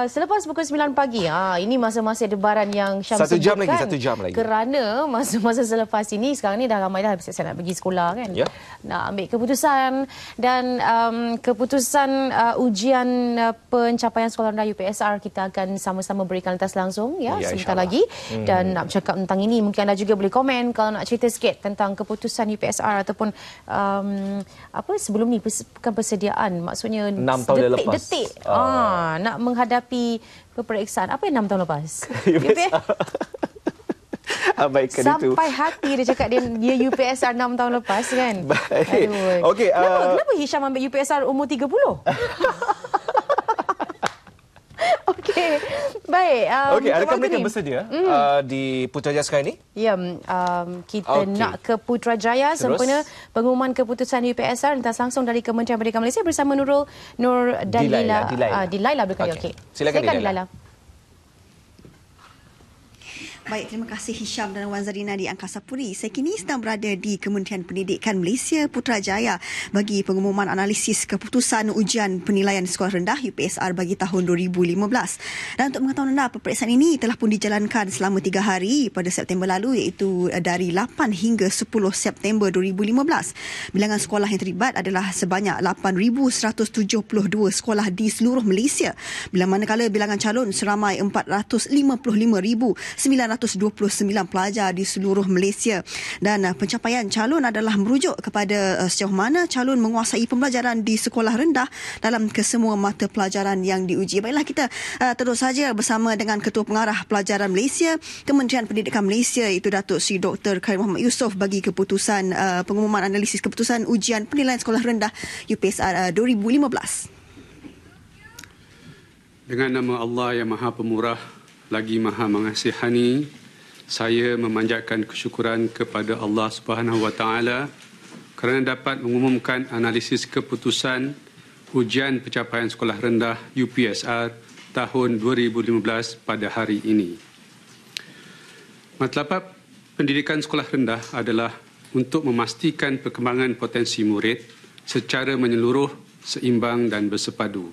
Selepas pukul 9 pagi, ini masa-masa debaran yang Syam sebutkan. Satu jam lagi. Kerana masa-masa selepas ini, sekarang ni dah ramai dah saya nak pergi sekolah kan. Ya. Nak ambil keputusan dan keputusan ujian pencapaian sekolah rendah UPSR kita akan sama-sama berikan lintas langsung sebentar lagi. Dan nak bercakap tentang ini, mungkin anda juga boleh komen kalau nak cerita sikit tentang keputusan UPSR ataupun sebelum ni bukan persediaan, maksudnya 6 tahun detik-detik nak menghadapi peperiksaan. Apa yang 6 tahun lepas? Abaikan itu. Sampai hati dia cakap dia UPSR 6 tahun lepas kan. Baik. Okey, kenapa Hisham ambil UPSR umur 30? Okey. Baik. Okey, adakah mereka bersedia di Putrajaya sekarang ini? Ya, kita nak ke Putrajaya sempena pengumuman keputusan UPSR lintas langsung dari Kementerian Pendidikan Malaysia bersama Nur Dilaila berkali. Okey. Silakan Dilaila. Baik, terima kasih Hisham dan Wan Zarina di Angkasa Puri. Saya kini sedang berada di Kementerian Pendidikan Malaysia Putrajaya bagi pengumuman analisis keputusan ujian penilaian sekolah rendah UPSR bagi tahun 2015. Dan untuk mengetahui anda, peperiksaan ini telah pun dijalankan selama 3 hari pada September lalu, iaitu dari 8 hingga 10 September 2015. Bilangan sekolah yang terlibat adalah sebanyak 8,172 sekolah di seluruh Malaysia. Bila manakala bilangan calon seramai 455,929 pelajar di seluruh Malaysia. Dan pencapaian calon adalah merujuk kepada sejauh mana calon menguasai pembelajaran di sekolah rendah dalam kesemua mata pelajaran yang diuji. Baiklah, kita terus saja bersama dengan Ketua Pengarah Pelajaran Malaysia, Kementerian Pendidikan Malaysia, iaitu Datuk Seri Dr. Khairul Mohamad Yusof bagi keputusan pengumuman analisis keputusan ujian penilaian sekolah rendah UPSR 2015. Dengan nama Allah yang Maha Pemurah lagi Maha Mengasihani, saya memanjatkan kesyukuran kepada Allah Subhanahu Wa Taala kerana dapat mengumumkan analisis keputusan ujian pencapaian sekolah rendah UPSR tahun 2015 pada hari ini. Matlamat pendidikan sekolah rendah adalah untuk memastikan perkembangan potensi murid secara menyeluruh, seimbang dan bersepadu.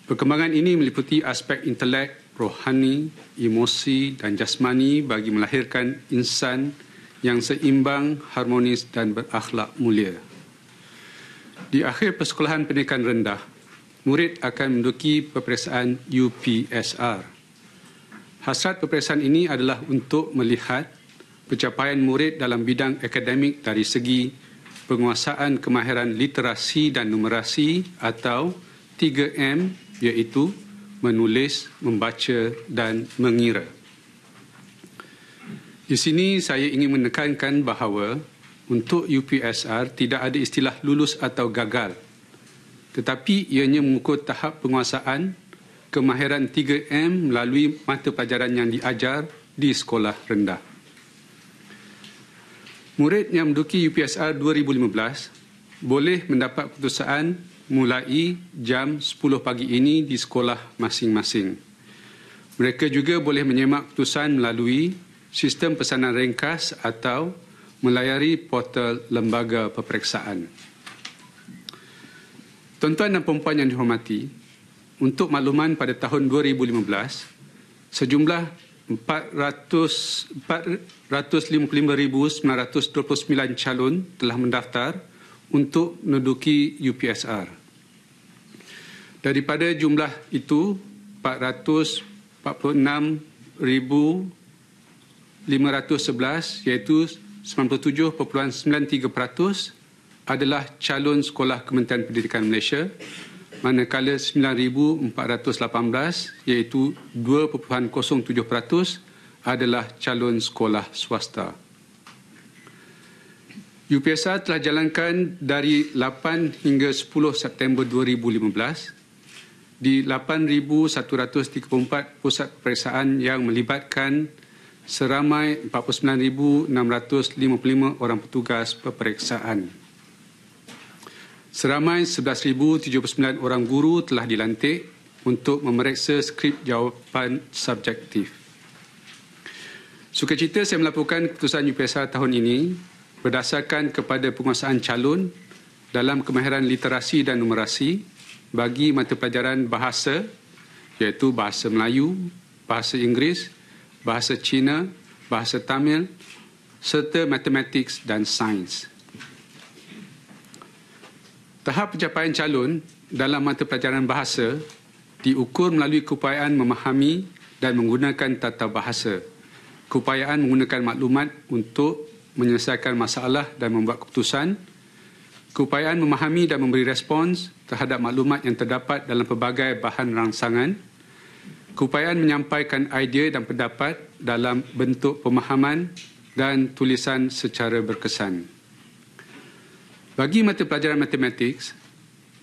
Perkembangan ini meliputi aspek intelek, rohani, emosi dan jasmani bagi melahirkan insan yang seimbang, harmonis dan berakhlak mulia. Di akhir persekolahan pendidikan rendah, murid akan menduduki peperiksaan UPSR. Hasrat peperiksaan ini adalah untuk melihat pencapaian murid dalam bidang akademik dari segi penguasaan kemahiran literasi dan numerasi atau 3M, iaitu menulis, membaca dan mengira. Di sini saya ingin menekankan bahawa untuk UPSR tidak ada istilah lulus atau gagal, tetapi ianya mengukur tahap penguasaan kemahiran 3M melalui mata pelajaran yang diajar di sekolah rendah. Murid yang menduduki UPSR 2015 boleh mendapat keputusan mulai jam 10 pagi ini di sekolah masing-masing. Mereka juga boleh menyemak keputusan melalui sistem pesanan ringkas atau melayari portal lembaga peperiksaan. Tuan-tuan dan puan-puan yang dihormati, untuk makluman pada tahun 2015, sejumlah 455,929 calon telah mendaftar untuk menduduki UPSR. Daripada jumlah itu, 446,511 iaitu 97.93% adalah calon sekolah Kementerian Pendidikan Malaysia, manakala 9,418 iaitu 2.07% adalah calon sekolah swasta. UPSR telah jalankan dari 8 hingga 10 September 2015 di 8,134 pusat peperiksaan yang melibatkan seramai 49,655 orang petugas peperiksaan. Seramai 11,079 orang guru telah dilantik untuk memeriksa skrip jawapan subjektif. Sukacita saya melaporkan keputusan UPSR tahun ini berdasarkan kepada penguasaan calon dalam kemahiran literasi dan numerasi bagi mata pelajaran bahasa iaitu bahasa Melayu, bahasa Inggeris, bahasa Cina, bahasa Tamil, serta matematik dan sains. Tahap pencapaian calon dalam mata pelajaran bahasa diukur melalui keupayaan memahami dan menggunakan tata bahasa, keupayaan menggunakan maklumat untuk menyelesaikan masalah dan membuat keputusan, keupayaan memahami dan memberi respons terhadap maklumat yang terdapat dalam pelbagai bahan rangsangan, keupayaan menyampaikan idea dan pendapat dalam bentuk pemahaman dan tulisan secara berkesan. Bagi mata pelajaran matematik,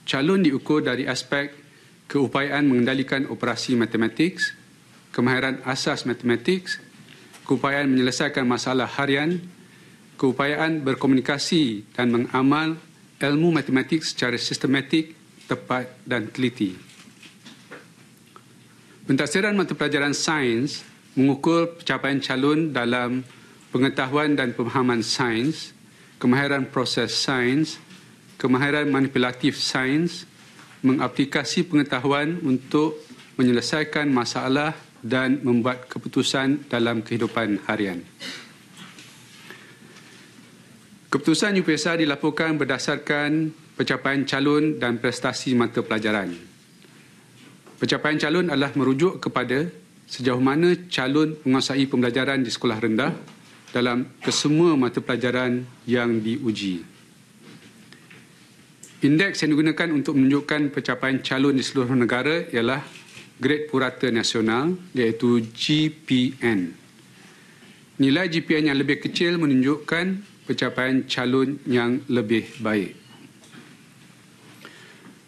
calon diukur dari aspek keupayaan mengendalikan operasi matematik, kemahiran asas matematik, keupayaan menyelesaikan masalah harian, keupayaan berkomunikasi dan mengamal ilmu matematik secara sistematik, tepat dan teliti. Pentafsiran mata pelajaran sains mengukur pencapaian calon dalam pengetahuan dan pemahaman sains, kemahiran proses sains, kemahiran manipulatif sains, mengaplikasi pengetahuan untuk menyelesaikan masalah dan membuat keputusan dalam kehidupan harian. Keputusan UPSR dilaporkan berdasarkan pencapaian calon dan prestasi mata pelajaran. Pencapaian calon adalah merujuk kepada sejauh mana calon menguasai pembelajaran di sekolah rendah dalam kesemua mata pelajaran yang diuji. Indeks yang digunakan untuk menunjukkan pencapaian calon di seluruh negara ialah Grade Purata Nasional, iaitu GPN. Nilai GPN yang lebih kecil menunjukkan pencapaian calon yang lebih baik.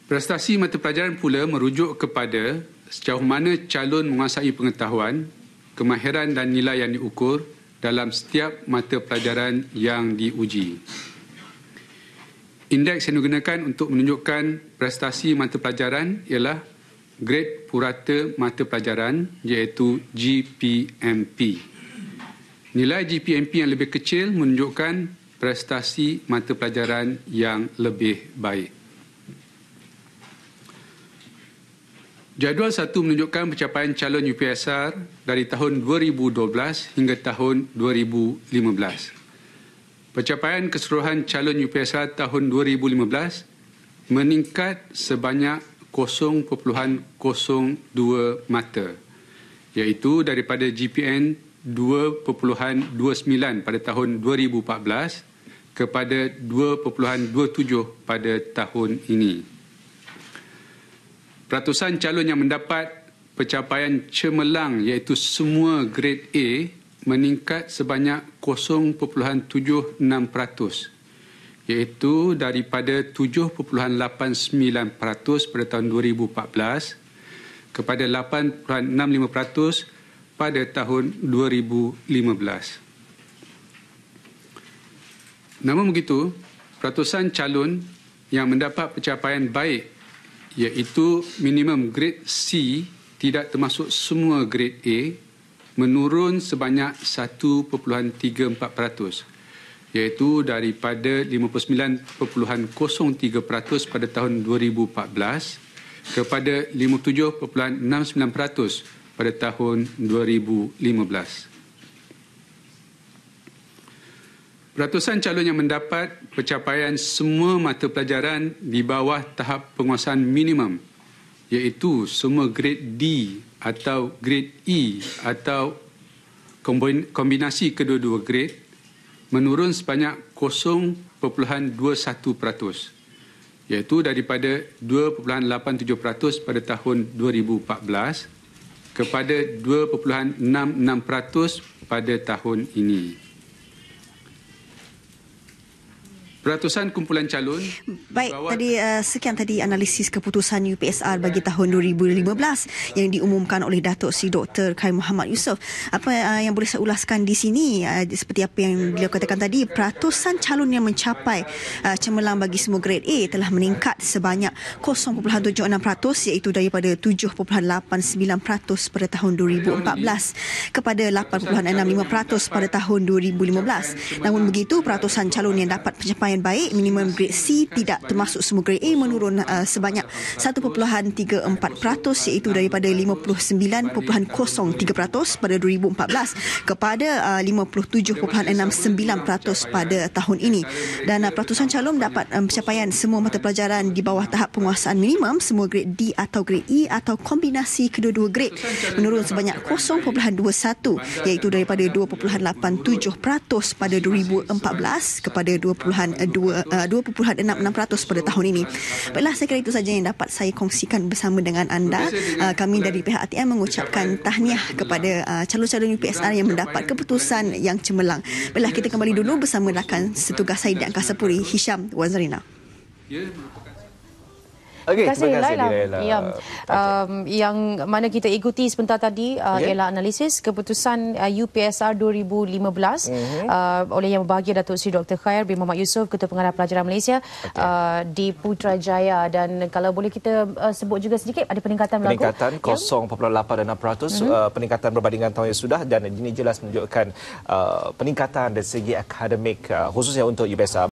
Prestasi mata pelajaran pula merujuk kepada sejauh mana calon menguasai pengetahuan, kemahiran dan nilai yang diukur dalam setiap mata pelajaran yang diuji. Indeks yang digunakan untuk menunjukkan prestasi mata pelajaran ialah Grade Purata Mata Pelajaran, iaitu GPMP. Nilai GPMP yang lebih kecil menunjukkan prestasi mata pelajaran yang lebih baik. Jadual 1 menunjukkan pencapaian calon UPSR dari tahun 2012 hingga tahun 2015. Pencapaian keseluruhan calon UPSR tahun 2015 meningkat sebanyak 0.02 mata, iaitu daripada GPN 2.29 pada tahun 2014 kepada 2.27 pada tahun ini. Peratusan calon yang mendapat pencapaian cemerlang iaitu semua grade A meningkat sebanyak 0.76%, iaitu daripada 7.89% pada tahun 2014 kepada 8.65% pada tahun 2015. Namun begitu, peratusan calon yang mendapat pencapaian baik iaitu minimum grade C tidak termasuk semua grade A menurun sebanyak 1.34%, iaitu daripada 59.03% pada tahun 2014 kepada 57.69% pada tahun 2015. Ratusan calon yang mendapat pencapaian semua mata pelajaran di bawah tahap penguasaan minimum, iaitu semua grade D atau grade E atau kombinasi kedua-dua grade, menurun sebanyak 0.21%, iaitu daripada 2.87% pada tahun 2014 kepada 2.66% pada tahun ini. Peratusan kumpulan calon. Baik, sekian tadi analisis keputusan UPSR bagi tahun 2015 yang diumumkan oleh Datuk Seri Dr. Khairi Muhammad Yusof. Apa yang boleh saya ulaskan di sini, seperti apa yang beliau katakan tadi, peratusan calon yang mencapai cemerlang bagi semua grade A telah meningkat sebanyak 0.76%, iaitu daripada 7.89% pada tahun 2014 kepada 8.65% pada tahun 2015. Namun begitu, peratusan calon yang dapat pencapaian dengan baik. Minimum grade C tidak termasuk semua grade A menurun sebanyak 1.34% iaitu daripada 59.03% pada 2014 kepada 57.69% pada tahun ini. Dan peratusan calon dapat pencapaian semua mata pelajaran di bawah tahap penguasaan minimum, semua grade D atau grade E atau kombinasi kedua-dua grade menurun sebanyak 0.21 iaitu daripada 2.87% pada 2014 kepada 2.66% pada tahun ini. Baiklah, saya kira itu saja yang dapat saya kongsikan bersama dengan anda. Kami dari pihak ATM mengucapkan tahniah kepada calon-calon UPSR yang mendapat keputusan yang cemerlang. Baiklah, kita kembali dulu bersama rakan setugas saya di Angkasa Puri, Hisham Wan Zarina. Okay, terima kasih Laila. Ya. Yang mana kita ikuti sebentar tadi ialah analisis keputusan UPSR 2015 oleh Yang Berbahagia Datuk Seri Dr. Khair bin Mohamed Yusof, Ketua Pengarah Pelajaran Malaysia di Putrajaya. Dan kalau boleh kita sebut juga sedikit, ada peningkatan berlaku. Peningkatan 0.86%, peningkatan berbandingan tahun yang sudah, dan ini jelas menunjukkan peningkatan dari segi akademik khususnya untuk UPSR.